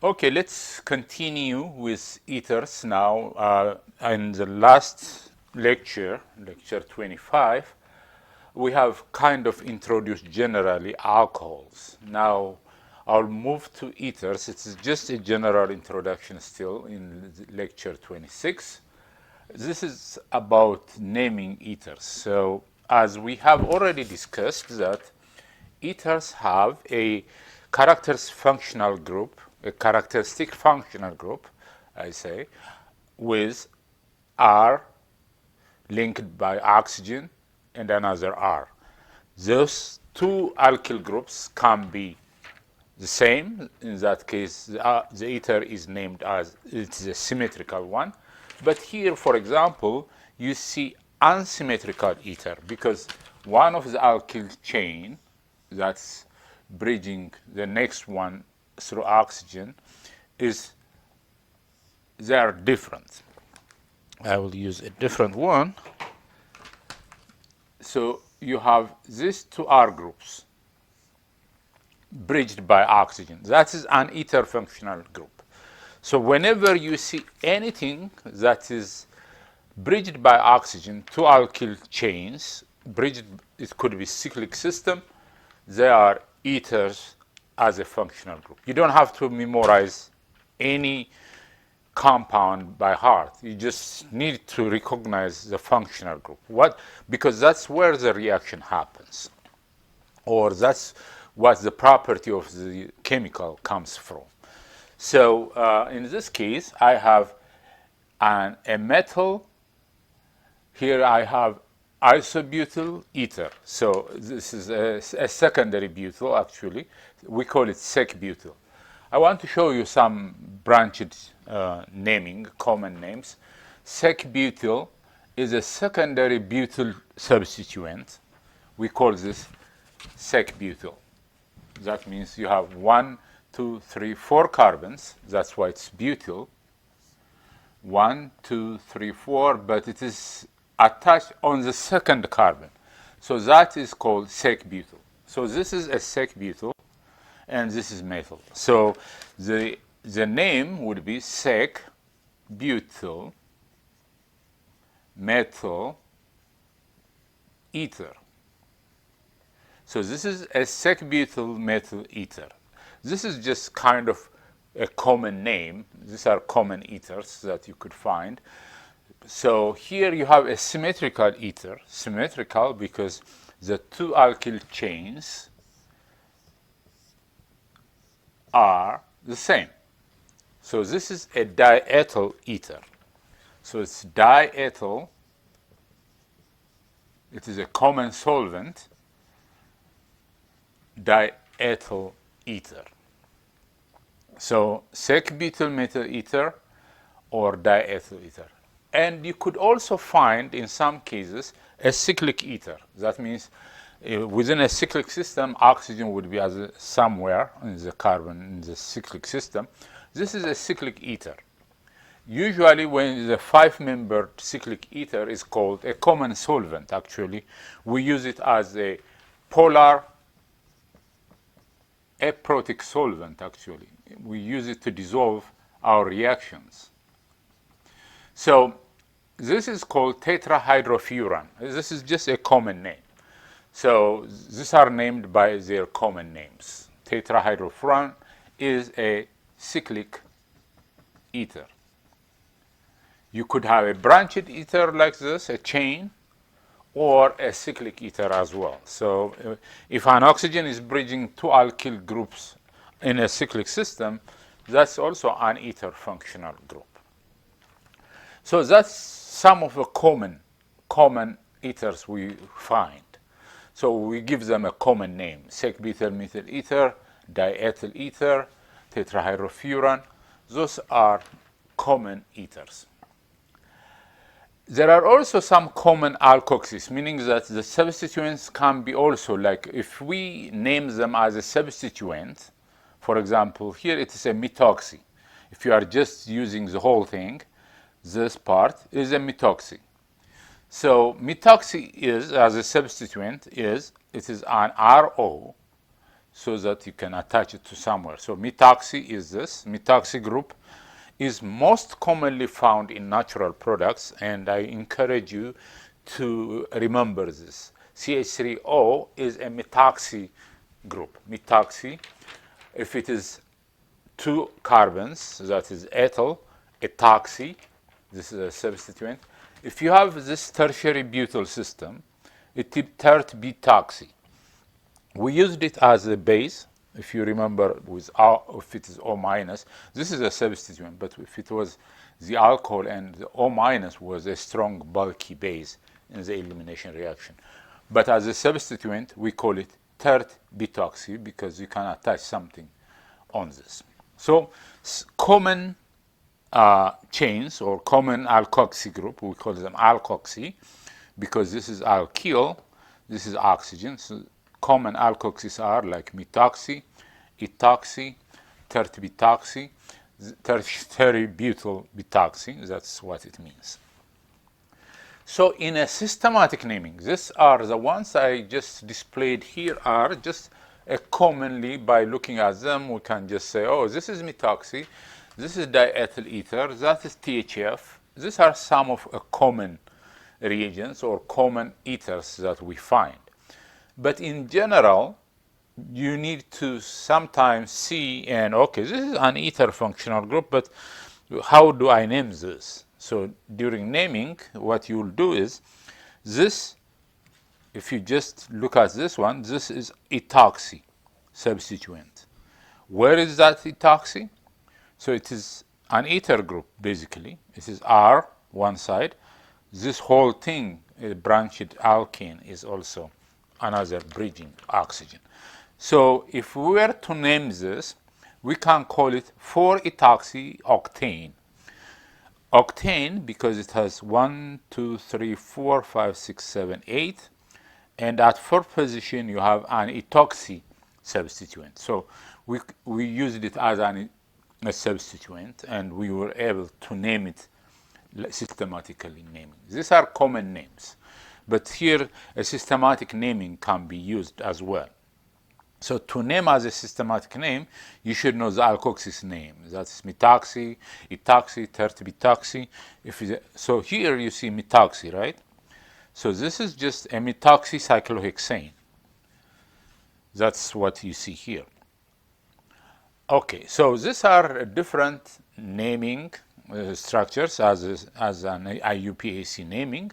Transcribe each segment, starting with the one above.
Okay, let's continue with ethers now. In the last lecture, lecture 25, we have kind of introduced generally alcohols. Now I'll move to ethers. It's just a general introduction still in lecture 26. This is about naming ethers. So as we have already discussed that ethers have a characteristic functional group, I say, with R linked by oxygen and another R. Those two alkyl groups can be the same. In that case, the ether is named as, it's a symmetrical one. But here, for example, you see unsymmetrical ether because one of the alkyl chain that's bridging the next one through oxygen they are different. I will use a different one. So you have these two R groups bridged by oxygen. That is an ether functional group. So whenever you see anything that is bridged by oxygen, two alkyl chains, bridged, it could be cyclic system, they are ethers as a functional group. You don't have to memorize any compound by heart. You just need to recognize the functional group. Because that's where the reaction happens, or that's what the property of the chemical comes from. So in this case, I have a metal. Here I have isobutyl ether. So this is a secondary butyl, actually. We call it sec-butyl. I want to show you some branched naming, common names. Sec-butyl is a secondary butyl substituent. We call this sec-butyl. That means you have 1, 2, 3, 4 carbons. That's why it's butyl. 1, 2, 3, 4, but it is attached on the second carbon. So that is called sec-butyl. So this is a sec-butyl, and this is methyl. So the name would be sec-butyl methyl ether. So this is a sec-butyl methyl ether. This is just kind of a common name. These are common ethers that you could find. So here you have a symmetrical ether. Symmetrical because the two alkyl chains are the same. So this is a diethyl ether. So it's diethyl. It is a common solvent. Diethyl ether. So sec-butyl methyl ether or diethyl ether. And you could also find in some cases a cyclic ether. That means within a cyclic system, oxygen would be somewhere in the carbon in the cyclic system. This is a cyclic ether. Usually when the 5-membered cyclic ether is called a common solvent, actually, we use it as a polar aprotic solvent, actually. We use it to dissolve our reactions. So this is called tetrahydrofuran. This is just a common name. So these are named by their common names. Tetrahydrofuran is a cyclic ether. You could have a branched ether like this, a chain, or a cyclic ether as well. So if an oxygen is bridging two alkyl groups in a cyclic system, that's also an ether functional group. So that's some of the common ethers we find. So we give them a common name: sec-butyl methyl ether, diethyl ether, tetrahydrofuran. Those are common ethers. There are also some common alkoxys, meaning that the substituents can be also, like if we name them as a substituent, for example, here it is a methoxy. If you are just using the whole thing, this part is a methoxy. So methoxy is, as a substituent, it is an RO. so that you can attach it to somewhere. So methoxy is this. Methoxy group is most commonly found in natural products, and I encourage you to remember this. CH3O is a methoxy group. Methoxy, if it is two carbons, that is ethyl, ethoxy, this is a substituent. If you have this tertiary butyl system, it is tert-butoxy. We used it as a base, if you remember, with if it is O minus, this is a substituent, but if it was the alcohol and the O minus was a strong bulky base in the elimination reaction. But as a substituent, we call it tert-butoxy because you can attach something on this. So common chains or common alkoxy group, we call them alkoxy because this is alkyl, this is oxygen. So common alkoxys are like methoxy, ethoxy, tert-butoxy, tertiary butyl butoxy. That's what it means. So in a systematic naming, these are the ones I just displayed here are just commonly, by looking at them, we can just say, oh, this is methoxy, this is diethyl ether, that is THF. These are some of common reagents or common ethers that we find. But in general, you need to sometimes see, and okay, this is an ether functional group, but how do I name this? So during naming, what you'll do is this, if you just look at this one, this is ethoxy substituent. Where is that ethoxy? So it is an ether group, basically. It is R, one side. This whole thing, a branched alkane, is also another bridging oxygen. So if we were to name this, we can call it 4-ethoxy octane. Octane because it has 1, 2, 3, 4, 5, 6, 7, 8. And at fourth position, you have an ethoxy substituent. So we used it as a substituent, and we were able to name it systematically naming. These are common names. But here, a systematic naming can be used as well. So to name as a systematic name, you should know the alkoxys name. That's methoxy, ethoxy, tert-butoxy. So here you see methoxy, right? So this is just a methoxy cyclohexane. That's what you see here. Okay, so these are different naming structures as an IUPAC naming.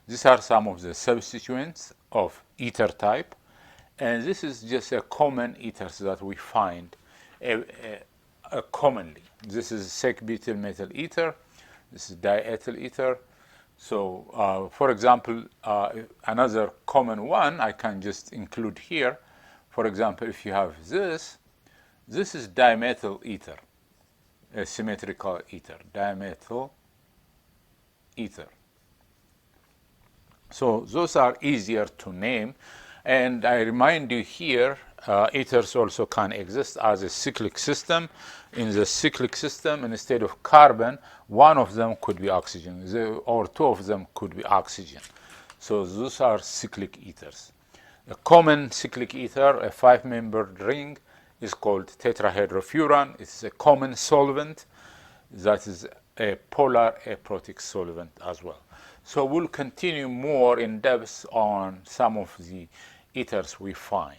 These are some of the substituents of ether type. And this is just a common ethers that we find commonly. This is sec-butyl methyl ether. This is diethyl ether. So, for example, another common one I can just include here. For example, if you have this is dimethyl ether, a symmetrical ether, dimethyl ether. So those are easier to name. And I remind you here, ethers also can exist as a cyclic system. In the cyclic system, instead of carbon, one of them could be oxygen, or two of them could be oxygen. So those are cyclic ethers. A common cyclic ether, a 5-membered ring, is called tetrahydrofuran. It's a common solvent that is a polar aprotic solvent as well. So we'll continue more in depth on some of the ethers we find.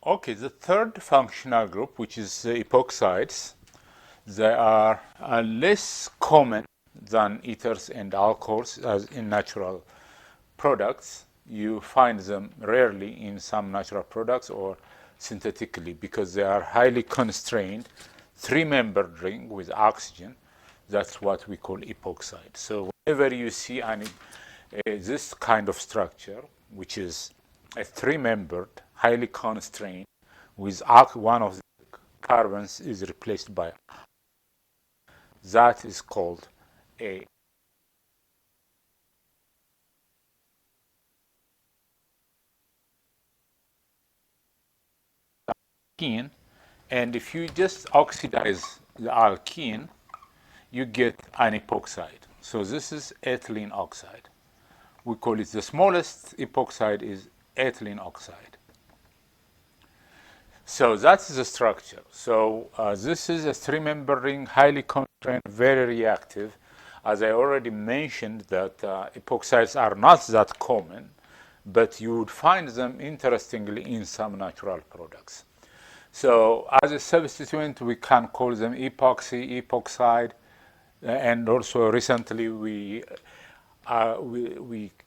Okay, the third functional group, which is the epoxides, they are less common than ethers and alcohols as in natural products. You find them rarely in some natural products or synthetically because they are highly constrained, 3-membered ring with oxygen. That's what we call epoxide. So whenever you see this kind of structure, which is a 3-membered, highly constrained, with one of the carbons is replaced by, that is called a alkene. And if you just oxidize the alkene, you get an epoxide. So this is ethylene oxide. We call it the smallest epoxide is ethylene oxide. So that's the structure. So this is a three-member ring, highly constrained, very reactive. As I already mentioned, that epoxides are not that common, but you would find them, interestingly, in some natural products. So as a substituent, we can call them epoxy, epoxide, and also recently we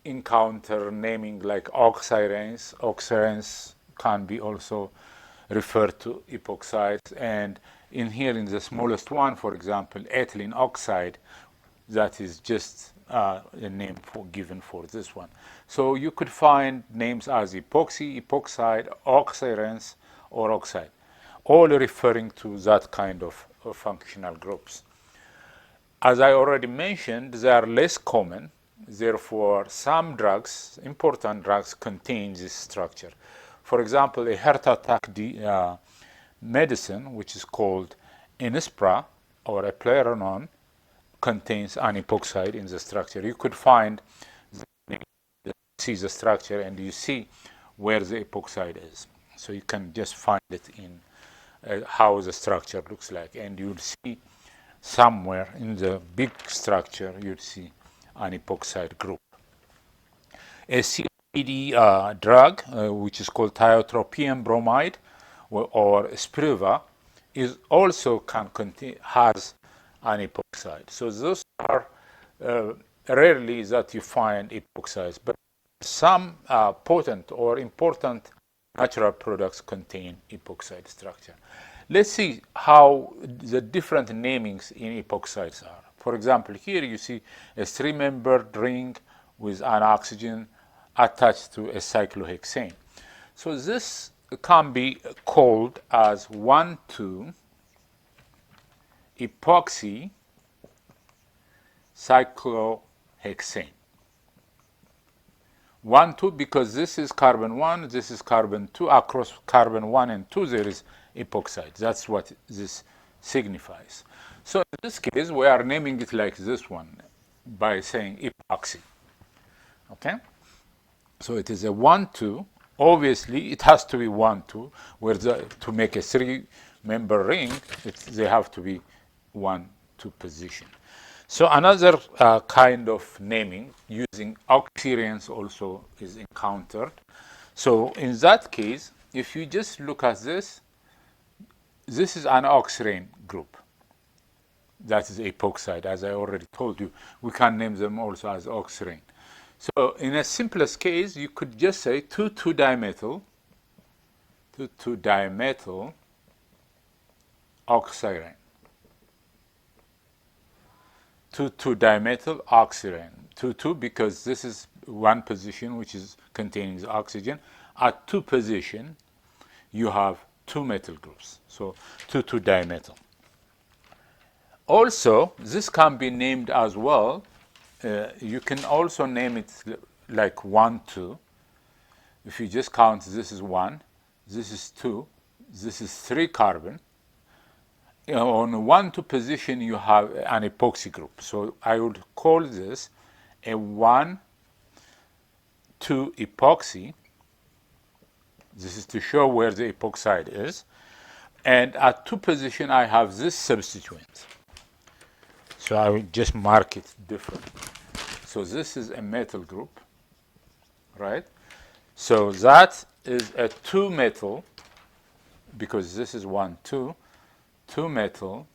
encounter naming like Oxiranes. Oxiranes can be also referred to epoxides. And in here, in the smallest one, for example, ethylene oxide, that is just a name given for this one. So you could find names as epoxy, epoxide, oxiranes, or oxide, all referring to that kind of functional groups. As I already mentioned, they are less common. Therefore, some drugs, important drugs, contain this structure. For example, a heart attack medicine, which is called Inspra or eplerenone, contains an epoxide in the structure. You could find, see the structure, and you see where the epoxide is. So you can just find it in how the structure looks like, and you'll see somewhere in the big structure, you'll see an epoxide group. A COPD drug, which is called tiotropium bromide or Spiriva, is also has an epoxide. So those are rarely that you find epoxides, but some potent or important natural products contain epoxide structure. Let's see how the different namings in epoxides are. For example, here you see a three-membered ring with an oxygen attached to a cyclohexane. So this can be called as 1,2-epoxy cyclohexane. 1,2 because this is carbon 1, this is carbon 2. Across carbon 1 and 2 there is epoxide. That's what this signifies. So in this case, we are naming it like this one by saying epoxy. Okay? So it is a 1,2. Obviously, it has to be 1,2, where to make a three-member ring, they have to be 1,2 position. So another kind of naming using Oxiranes also is encountered. So in that case, if you just look at this, this is an Oxirane group. That is epoxide, as I already told you. We can name them also as Oxirane. So in a simplest case, you could just say 2,2-dimethyl oxirane. 2,2-dimethyl oxirane. 2,2 because this is one position which is containing the oxygen. At 2 position, you have 2 methyl groups. So 2,2-dimethyl. Also, this can be named as well. You can also name it like 1,2. If you just count, this is 1, this is 2, this is 3 carbon. On 1,2 position, you have an epoxy group. So I would call this a 1,2 epoxy. This is to show where the epoxide is. And at 2 position, I have this substituent. So I will just mark it different. So this is a methyl group, right? So that is a 2-methyl, because this is 1,2, 2-methyl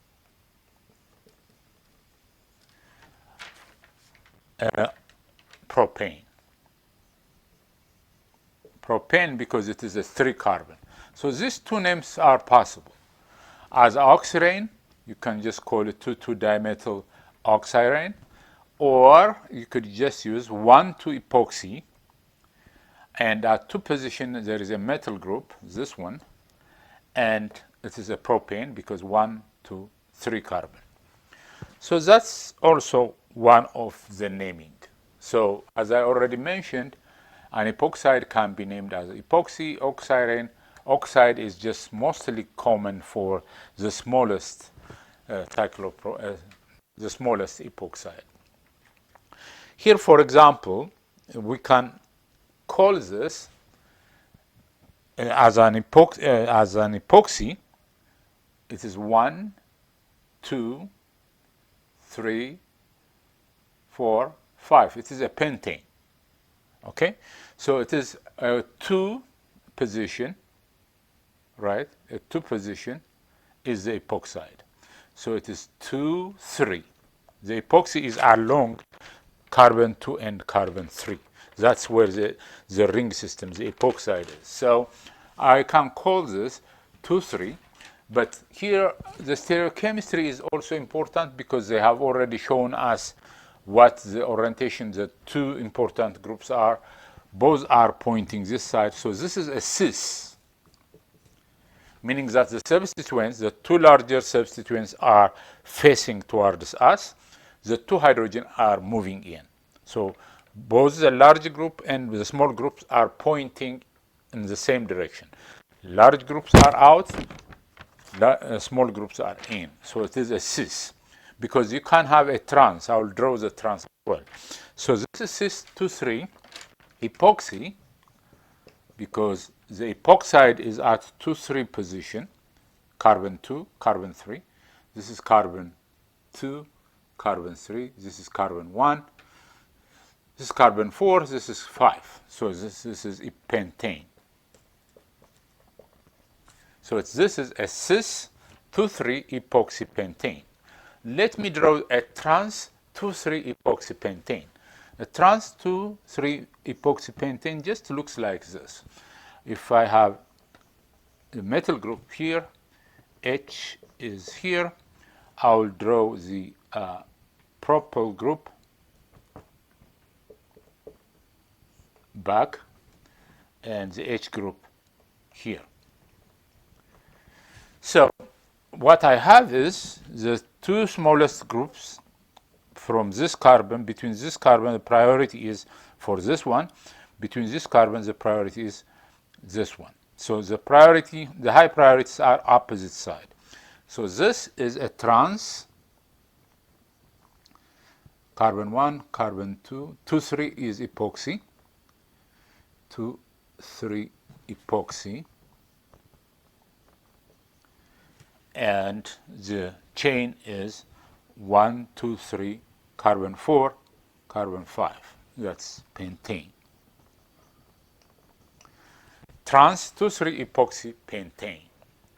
propane. Propane because it is a 3 carbon. So these 2 names are possible. As oxirane, you can just call it 2,2-dimethyl oxirane, or you could just use 1,2 epoxy, and at 2 position there is a methyl group, this one, and it is a propane because 1, 2, 3 carbon. So that's also one of the naming. So as I already mentioned, an epoxide can be named as epoxy, oxirane. Oxide is just mostly common for the smallest the smallest epoxide. Here, for example, we can call this as an epoxy, it is 1, 2, 3, 4, 5. It is a pentane. Okay, so it is a 2 position, right? A 2 position is the epoxide. So it is 2, 3. The epoxy is along carbon 2 and carbon 3. That's where the ring system, the epoxide is. So I can call this 2, 3. But here the stereochemistry is also important because they have already shown us what the orientation, the 2 important groups are. Both are pointing this side. So this is a cis, meaning that the substituents, the 2 larger substituents, are facing towards us. The 2 hydrogen are moving in. So both the large group and the small groups are pointing in the same direction. Large groups are out, small groups are in. So it is a cis, because you can't have a trans. I will draw the trans as well. So this is cis 2,3 epoxy, because the epoxide is at 2,3 position, carbon 2, carbon 3. This is carbon 2, carbon 3. This is carbon 1. This is carbon 4. This is 5. So this is a pentane. So this is a cis 2,3 epoxy pentane. Let me draw a trans 2,3 epoxy pentane. A trans 2,3 epoxy pentane just looks like this. If I have the metal group here, H is here, I will draw the propyl group back and the H group here. So what I have is the 2 smallest groups from this carbon. Between this carbon, the priority is for this one. Between this carbon, the priority is this one. So the high priorities are opposite side. So this is a trans, carbon 1, carbon 2, 2,3 is epoxy, 2,3 epoxy, and the chain is 1, 2, 3, carbon 4, carbon 5. That's pentane. Trans 2,3 epoxy pentane.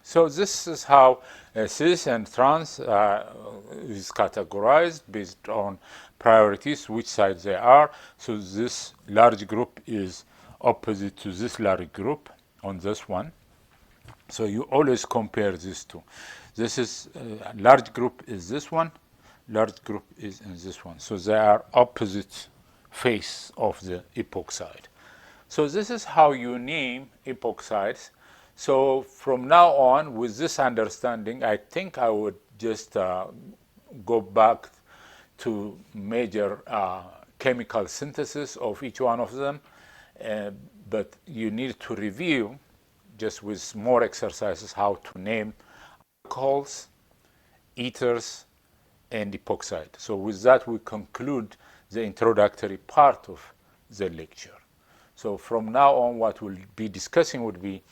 So this is how cis and trans is categorized based on priorities, which side they are. So this large group is opposite to this large group on this one. So you always compare these two. This is large group is this one, large group is in this one. So they are opposite face of the epoxide. So this is how you name epoxides. So from now on, with this understanding, I think I would just go back to major chemical synthesis of each one of them. But you need to review, just with more exercises, how to name alcohols, ethers, and epoxide. So with that, we conclude the introductory part of the lecture. So from now on, what we'll be discussing would be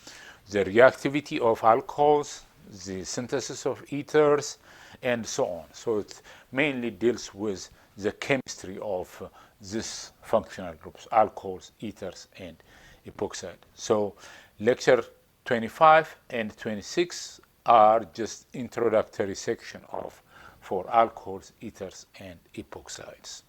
the reactivity of alcohols, the synthesis of ethers, and so on. So it mainly deals with the chemistry of these functional groups, alcohols, ethers, and epoxide. So lecture 25 and 26 are just introductory section for alcohols, ethers, and epoxides.